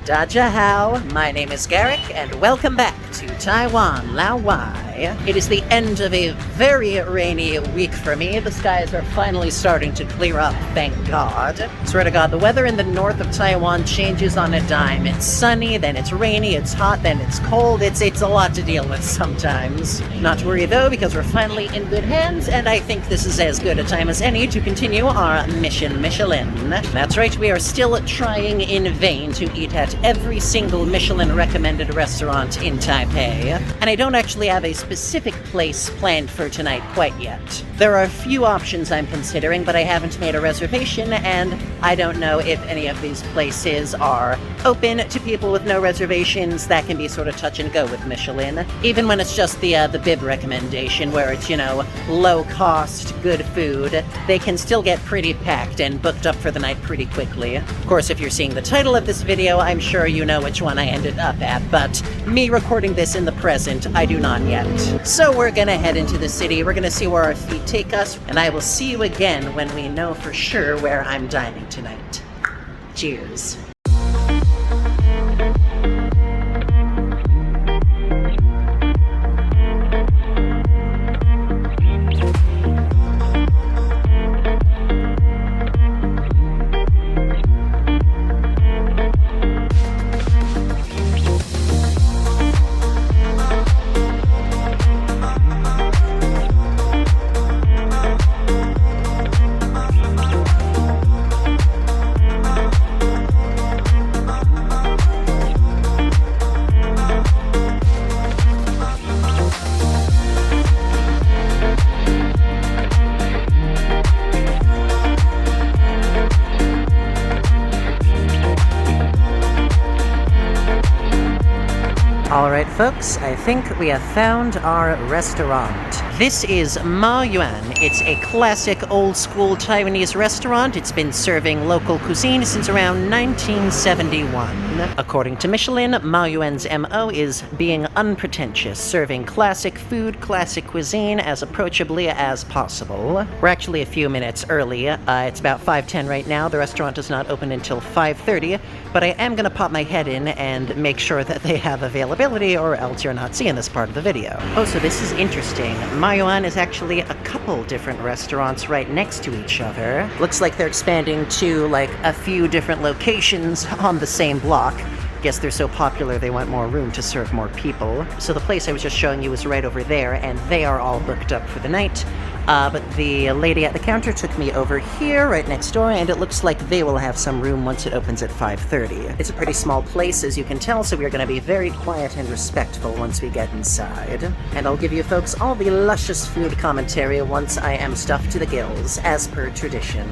Dajahao, my name is Garrick, and welcome back to Taiwan, Lao Wai. It is the end of a very rainy week for me. The skies are finally starting to clear up, thank God. Swear to God, the weather in the north of Taiwan changes on a dime. It's sunny, then it's rainy, it's hot, then it's cold. It's a lot to deal with sometimes. Not to worry though, because we're finally in good hands, and I think this is as good a time as any to continue our Mission Michelin. That's right, we are still trying in vain to eat at every single Michelin-recommended restaurant in Taipei, and I don't actually have a specific place planned for tonight quite yet. There are a few options I'm considering, but I haven't made a reservation, and I don't know if any of these places are open to people with no reservations. That can be sort of touch and go with Michelin, even when it's just the bib recommendation, where it's, low cost, good food. They can still get pretty packed and booked up for the night pretty quickly. Of course, if you're seeing the title of this video, I'm sure you know which one I ended up at, but me recording this in the present, I do not yet. So we're gonna head into the city, we're gonna see where our feet take us, and I will see you again when we know for sure where I'm dining tonight. Cheers. Alright folks, I think we have found our restaurant. This is Mao Yuan. It's a classic old-school Taiwanese restaurant. It's been serving local cuisine since around 1971. According to Michelin, Mao Yuan's MO is being unpretentious, serving classic food, classic cuisine as approachably as possible. We're actually a few minutes early. It's about 5:10 right now. The restaurant does not open until 5:30, but I am gonna pop my head in and make sure that they have availability, or else you're not seeing this part of the video. Oh, so this is interesting. Mao Yuan is actually a couple different restaurants right next to each other. Looks like they're expanding to like a few different locations on the same block. Guess they're so popular they want more room to serve more people. So the place I was just showing you was right over there, and they are all booked up for the night. But the lady at the counter took me over here, right next door, and it looks like they will have some room once it opens at 5:30. It's a pretty small place, as you can tell, so we're going to be very quiet and respectful once we get inside. And I'll give you folks all the luscious food commentary once I am stuffed to the gills, as per tradition.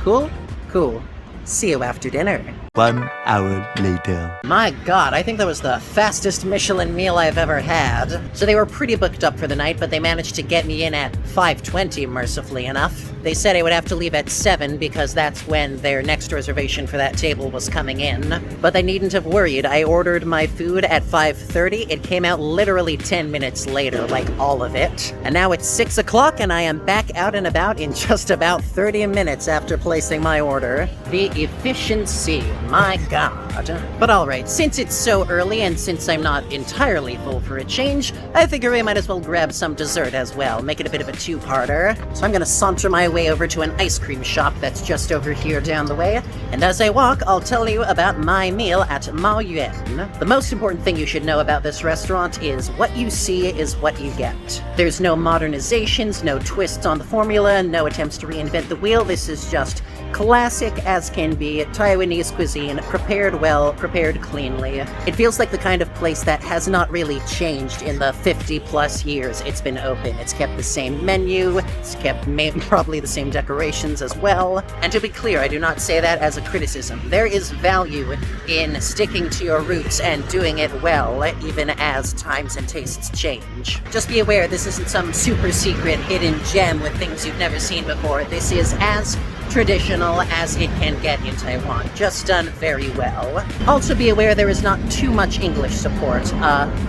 Cool? Cool. See you after dinner. 1 hour later. My God, I think that was the fastest Michelin meal I've ever had. So they were pretty booked up for the night, but they managed to get me in at 5:20, mercifully enough. They said I would have to leave at 7 because that's when their next reservation for that table was coming in. But they needn't have worried. I ordered my food at 5:30. It came out literally 10 minutes later, like all of it. And now it's 6 o'clock and I am back out and about in just about 30 minutes after placing my order. The efficiency. My God. But alright, since it's so early and since I'm not entirely full for a change, I figure I might as well grab some dessert as well, make it a bit of a two-parter. So I'm gonna saunter my way over to an ice cream shop that's just over here down the way, and as I walk, I'll tell you about my meal at Mao Yuan. The most important thing you should know about this restaurant is what you see is what you get. There's no modernizations, no twists on the formula, no attempts to reinvent the wheel. This is just classic as can be Taiwanese cuisine, prepared well, prepared cleanly. It feels like the kind of place that has not really changed in the 50+ years it's been open. It's kept the same menu, it's kept probably the same decorations as well. And to be clear, I do not say that as a criticism. There is value in sticking to your roots and doing it well, even as times and tastes change. Just be aware, this isn't some super secret hidden gem with things you've never seen before. This is as traditional as it can get in Taiwan, just done very well. Also be aware there is not too much English support.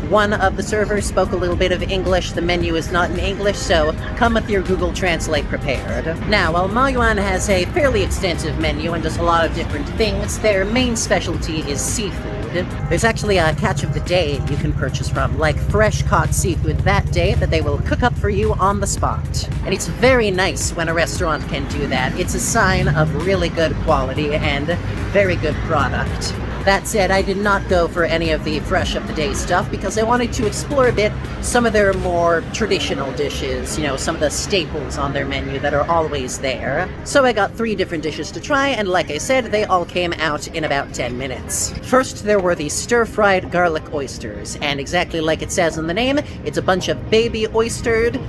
One of the servers spoke a little bit of English. The menu is not in English, so come with your Google Translate prepared. Now, while Mao Yuan has a fairly extensive menu and does a lot of different things, their main specialty is seafood. There's actually a catch of the day you can purchase from, like fresh caught seafood that day that they will cook up for you on the spot. And it's very nice when a restaurant can do that. It's a sign of really good quality and very good product. That said, I did not go for any of the fresh of the day stuff because I wanted to explore a bit some of their more traditional dishes, some of the staples on their menu that are always there. So I got 3 different dishes to try, and like I said, they all came out in about 10 minutes. First, there were the stir-fried garlic oysters, and exactly like it says in the name, it's a bunch of baby oystered,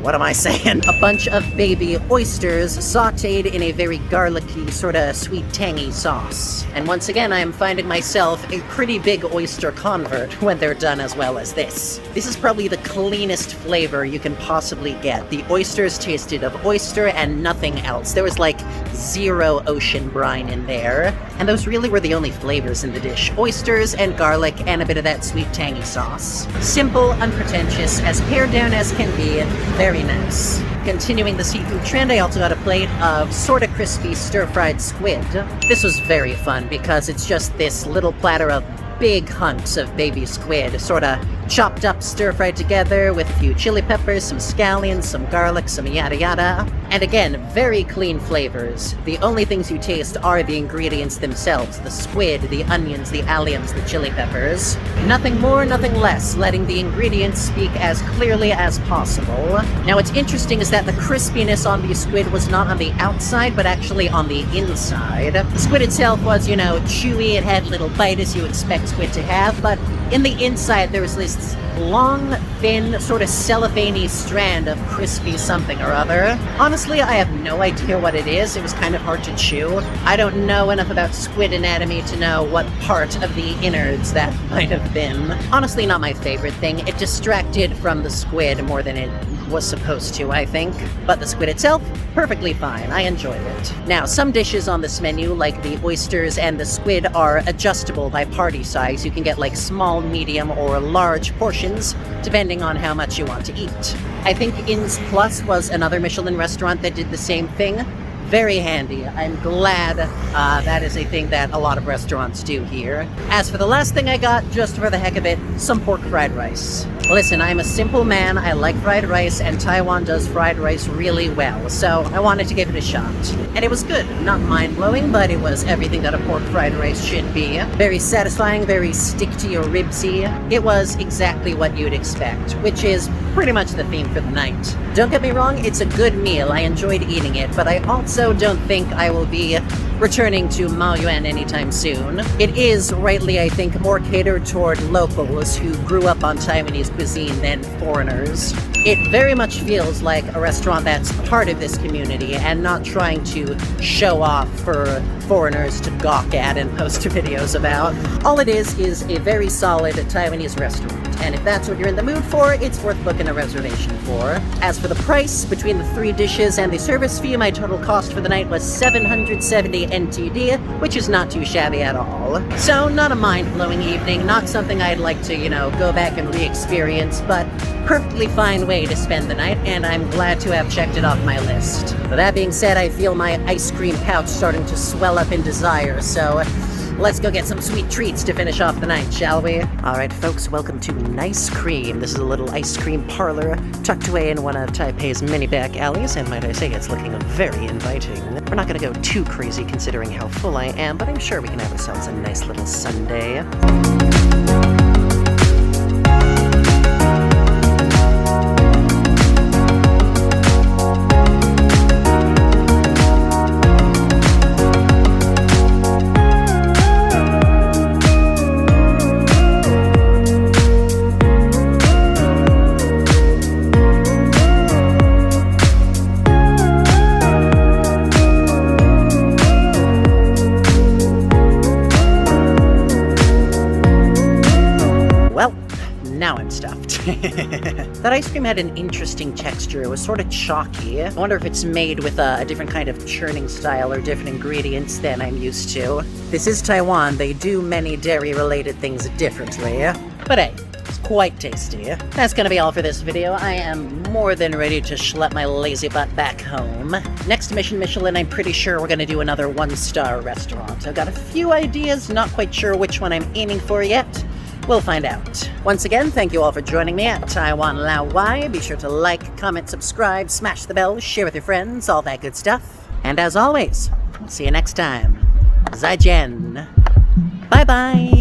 what am I saying? A bunch of baby oysters sauteed in a very garlicky, sort of sweet, tangy sauce. And once again, I am finding myself a pretty big oyster convert when they're done as well as this. This is probably the cleanest flavor you can possibly get. The oysters tasted of oyster and nothing else. There was like 0 ocean brine in there. And those really were the only flavors in the dish. Oysters and garlic and a bit of that sweet, tangy sauce. Simple, unpretentious, as pared down as can be, very nice. Continuing the seafood trend, I also got a plate of sorta crispy stir-fried squid. This was very fun because it's just this little platter of big hunks of baby squid, sorta chopped up, stir-fried together with a few chili peppers, some scallions, some garlic, some yada yada. And again, very clean flavors. The only things you taste are the ingredients themselves, the squid, the onions, the alliums, the chili peppers. Nothing more, nothing less, letting the ingredients speak as clearly as possible. Now what's interesting is that the crispiness on the squid was not on the outside, but actually on the inside. The squid itself was, chewy, it had little bite as you expect squid to have, but in the inside there was this long, thin, sort of cellophane-y strand of crispy something or other. Honestly, I have no idea what it is. It was kind of hard to chew. I don't know enough about squid anatomy to know what part of the innards that might have been. Honestly, not my favorite thing. It distracted from the squid more than it was supposed to, I think. But the squid itself, perfectly fine. I enjoyed it. Now, some dishes on this menu, like the oysters and the squid, are adjustable by party size. You can get like small, medium, or large portions, depending on how much you want to eat. I think Inns Plus was another Michelin restaurant that did the same thing. Very handy. I'm glad that is a thing that a lot of restaurants do here. As for the last thing I got, just for the heck of it, some pork fried rice. Listen, I'm a simple man, I like fried rice, and Taiwan does fried rice really well, so I wanted to give it a shot. And it was good. Not mind-blowing, but it was everything that a pork fried rice should be. Very satisfying, very stick-to-your-ribsy. It was exactly what you'd expect, which is pretty much the theme for the night. Don't get me wrong, it's a good meal, I enjoyed eating it, but I also don't think I will be returning to Mao Yuan anytime soon. It is, rightly I think, more catered toward locals who grew up on Taiwanese cuisine than foreigners. It very much feels like a restaurant that's part of this community and not trying to show off for foreigners to gawk at and post videos about. All it is a very solid Taiwanese restaurant. And if that's what you're in the mood for, it's worth booking a reservation for. As for the price, between the 3 dishes and the service fee, my total cost for the night was 770 NTD, which is not too shabby at all. So, not a mind-blowing evening, not something I'd like to, go back and re-experience, but perfectly fine way to spend the night, and I'm glad to have checked it off my list. But that being said, I feel my ice cream pouch starting to swell up in desire, so let's go get some sweet treats to finish off the night, shall we? Alright folks, welcome to Nice Cream. This is a little ice cream parlor tucked away in one of Taipei's many back alleys, and might I say, it's looking very inviting. We're not gonna go too crazy considering how full I am, but I'm sure we can have ourselves a nice little sundae. Now I'm stuffed. That ice cream had an interesting texture. It was sort of chalky. I wonder if it's made with a different kind of churning style or different ingredients than I'm used to. This is Taiwan. They do many dairy-related things differently. But hey, it's quite tasty. That's gonna be all for this video. I am more than ready to schlep my lazy butt back home. Next Mission Michelin, I'm pretty sure we're gonna do another 1-star restaurant. I've got a few ideas, not quite sure which one I'm aiming for yet. We'll find out. Once again, thank you all for joining me at Taiwan Lao Wai. Be sure to like, comment, subscribe, smash the bell, share with your friends, all that good stuff. And as always, see you next time. 再见. Bye-bye.